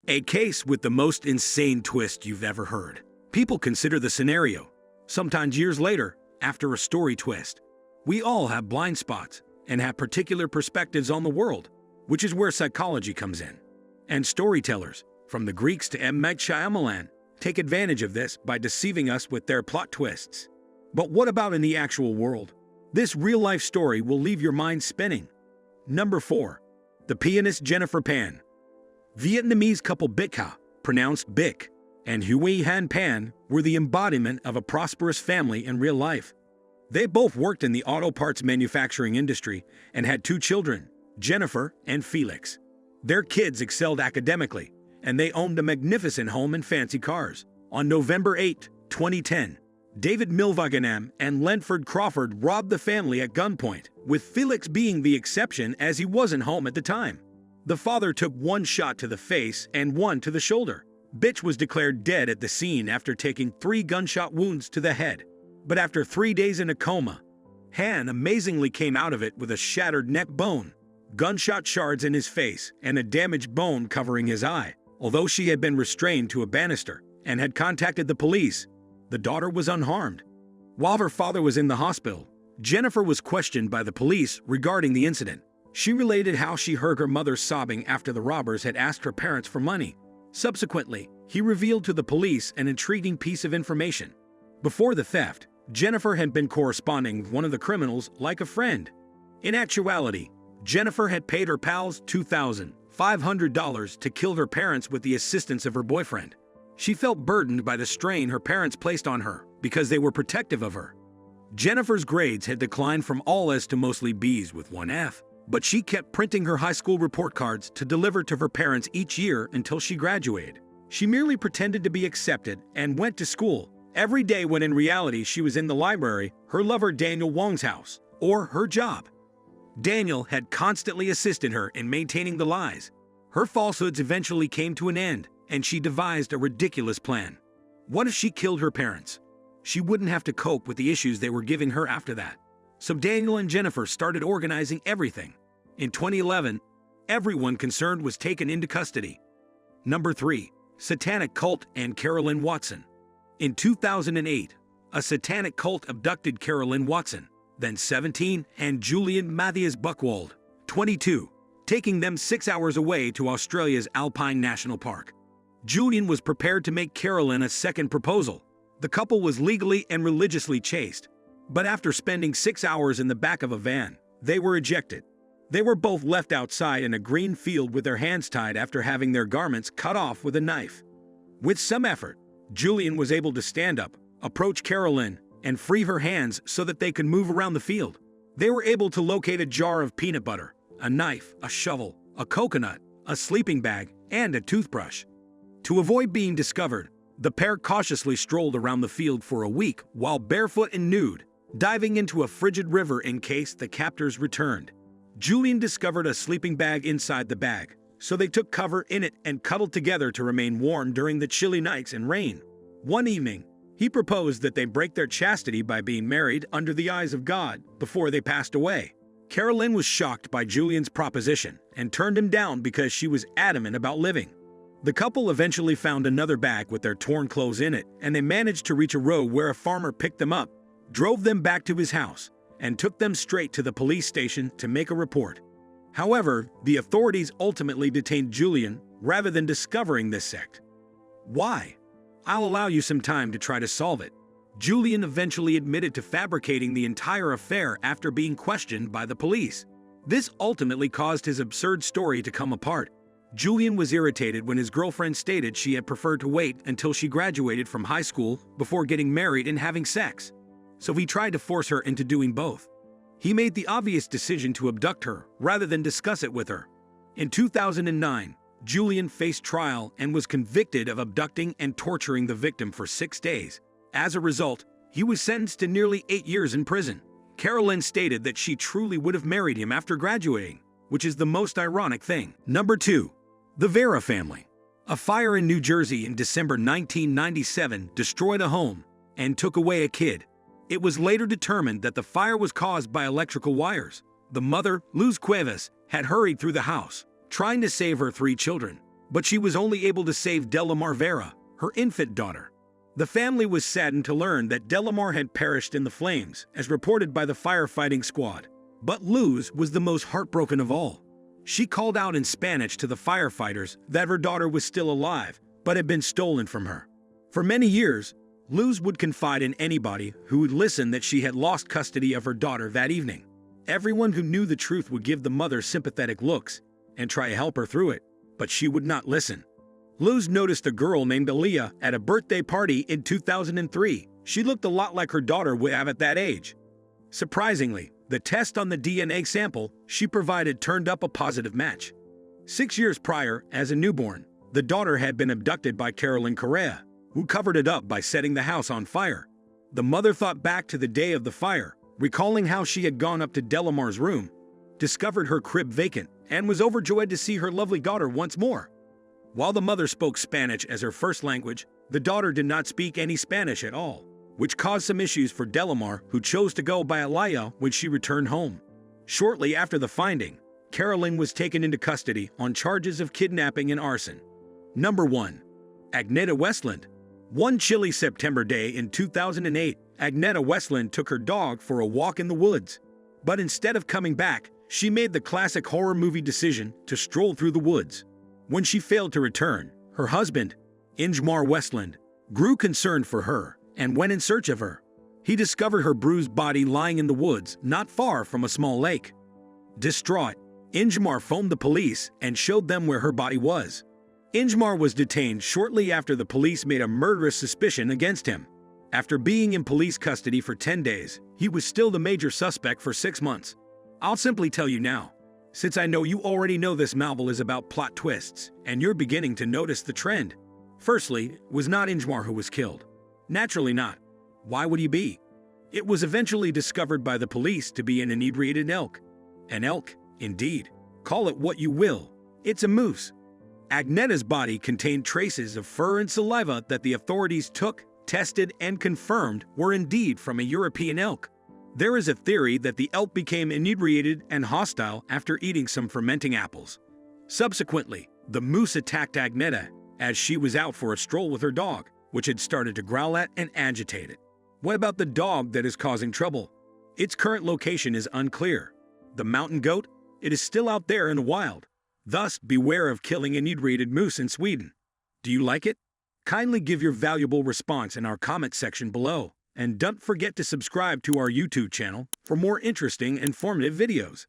A case with the most insane twist you've ever heard. People consider the scenario, sometimes years later, after a story twist. We all have blind spots and have particular perspectives on the world, which is where psychology comes in. And storytellers, from the Greeks to M. Night Shyamalan, take advantage of this by deceiving us with their plot twists. But what about in the actual world? This real-life story will leave your mind spinning. Number 4. The pianist Jennifer Pan. Vietnamese couple Bicca, pronounced Bic, and Huy Han Pan were the embodiment of a prosperous family in real life. They both worked in the auto parts manufacturing industry and had 2 children, Jennifer and Felix. Their kids excelled academically, and they owned a magnificent home and fancy cars. On November 8, 2010, David Milvaganam and Lenford Crawford robbed the family at gunpoint, with Felix being the exception as he wasn't home at the time. The father took 1 shot to the face and 1 to the shoulder. Bitch was declared dead at the scene after taking 3 gunshot wounds to the head. But after 3 days in a coma, Han amazingly came out of it with a shattered neck bone, gunshot shards in his face, and a damaged bone covering his eye. Although she had been restrained to a banister and had contacted the police, the daughter was unharmed. While her father was in the hospital, Jennifer was questioned by the police regarding the incident. She related how she heard her mother sobbing after the robbers had asked her parents for money. Subsequently, he revealed to the police an intriguing piece of information. Before the theft, Jennifer had been corresponding with one of the criminals like a friend. In actuality, Jennifer had paid her pals $2,500 to kill her parents with the assistance of her boyfriend. She felt burdened by the strain her parents placed on her because they were protective of her. Jennifer's grades had declined from all A's to mostly B's with 1 F, but she kept printing her high school report cards to deliver to her parents each year until she graduated. She merely pretended to be accepted and went to school every day when in reality she was in the library, her lover Daniel Wong's house, or her job. Daniel had constantly assisted her in maintaining the lies. Her falsehoods eventually came to an end, and she devised a ridiculous plan. What if she killed her parents? She wouldn't have to cope with the issues they were giving her after that. So Daniel and Jennifer started organizing everything. In 2011, everyone concerned was taken into custody. Number 3. Satanic cult and Carolynne Watson. In 2008, a satanic cult abducted Carolynne Watson, then 17, and Julian Mathias Buchwald, 22, taking them 6 hours away to Australia's Alpine National Park. Julian was prepared to make Carolynne a second proposal. The couple was legally and religiously chaste, but after spending 6 hours in the back of a van, they were ejected. They were both left outside in a green field with their hands tied after having their garments cut off with a knife. With some effort, Julian was able to stand up, approach Carolynne, and free her hands so that they could move around the field. They were able to locate a jar of peanut butter, a knife, a shovel, a coconut, a sleeping bag, and a toothbrush. To avoid being discovered, the pair cautiously strolled around the field for a week while barefoot and nude, diving into a frigid river in case the captors returned. Julian discovered a sleeping bag inside the bag, so they took cover in it and cuddled together to remain warm during the chilly nights and rain. One evening, he proposed that they break their chastity by being married under the eyes of God before they passed away. Carolynne was shocked by Julian's proposition and turned him down because she was adamant about living. The couple eventually found another bag with their torn clothes in it, and they managed to reach a road where a farmer picked them up, drove them back to his house, and took them straight to the police station to make a report. However, the authorities ultimately detained Julian rather than discovering this sect. Why? I'll allow you some time to try to solve it. Julian eventually admitted to fabricating the entire affair after being questioned by the police. This ultimately caused his absurd story to come apart. Julian was irritated when his girlfriend stated she had preferred to wait until she graduated from high school before getting married and having sex. So he tried to force her into doing both. He made the obvious decision to abduct her rather than discuss it with her. In 2009, Julian faced trial and was convicted of abducting and torturing the victim for 6 days. As a result, he was sentenced to nearly 8 years in prison. Carolynne stated that she truly would have married him after graduating, which is the most ironic thing. Number 2. The Vera family. A fire in New Jersey in December 1997 destroyed a home and took away a kid. It was later determined that the fire was caused by electrical wires. The mother, Luz Cuevas, had hurried through the house, trying to save her 3 children. but she was only able to save Delamar Vera, her infant daughter. The family was saddened to learn that Delamar had perished in the flames, as reported by the firefighting squad. But Luz was the most heartbroken of all. She called out in Spanish to the firefighters that her daughter was still alive, but had been stolen from her. For many years, Luz would confide in anybody who would listen that she had lost custody of her daughter that evening. Everyone who knew the truth would give the mother sympathetic looks and try to help her through it, but she would not listen. Luz noticed a girl named Aaliyah at a birthday party in 2003. She looked a lot like her daughter would have at that age. Surprisingly, the test on the DNA sample she provided turned up a positive match. 6 years prior, as a newborn, the daughter had been abducted by Carolynne Correa, who covered it up by setting the house on fire. The mother thought back to the day of the fire, recalling how she had gone up to Delamar's room, discovered her crib vacant, and was overjoyed to see her lovely daughter once more. While the mother spoke Spanish as her first language, the daughter did not speak any Spanish at all, which caused some issues for Delamar, who chose to go by Alaya when she returned home. Shortly after the finding, Carolynne was taken into custody on charges of kidnapping and arson. Number 1. Agneta Westland. One chilly September day in 2008, Agneta Westland took her dog for a walk in the woods. But instead of coming back, she made the classic horror movie decision to stroll through the woods. When she failed to return, her husband, Ingmar Westland, grew concerned for her and went in search of her. He discovered her bruised body lying in the woods not far from a small lake. Distraught, Ingmar phoned the police and showed them where her body was. Ingmar was detained shortly after the police made a murderous suspicion against him. After being in police custody for 10 days, he was still the major suspect for 6 months. I'll simply tell you now, since I know you already know this novel is about plot twists, and you're beginning to notice the trend. Firstly, it was not Ingmar who was killed. Naturally not. Why would he be? It was eventually discovered by the police to be an inebriated elk. An elk, indeed. Call it what you will. It's a moose. Agneta's body contained traces of fur and saliva that the authorities took, tested, and confirmed were indeed from a European elk. There is a theory that the elk became inebriated and hostile after eating some fermenting apples. Subsequently, the moose attacked Agneta as she was out for a stroll with her dog, which had started to growl at and agitate it. What about the dog that is causing trouble? Its current location is unclear. The mountain goat? It is still out there in the wild. Thus, beware of killing an inebriated moose in Sweden. Do you like it? Kindly give your valuable response in our comment section below. And don't forget to subscribe to our YouTube channel for more interesting, informative videos.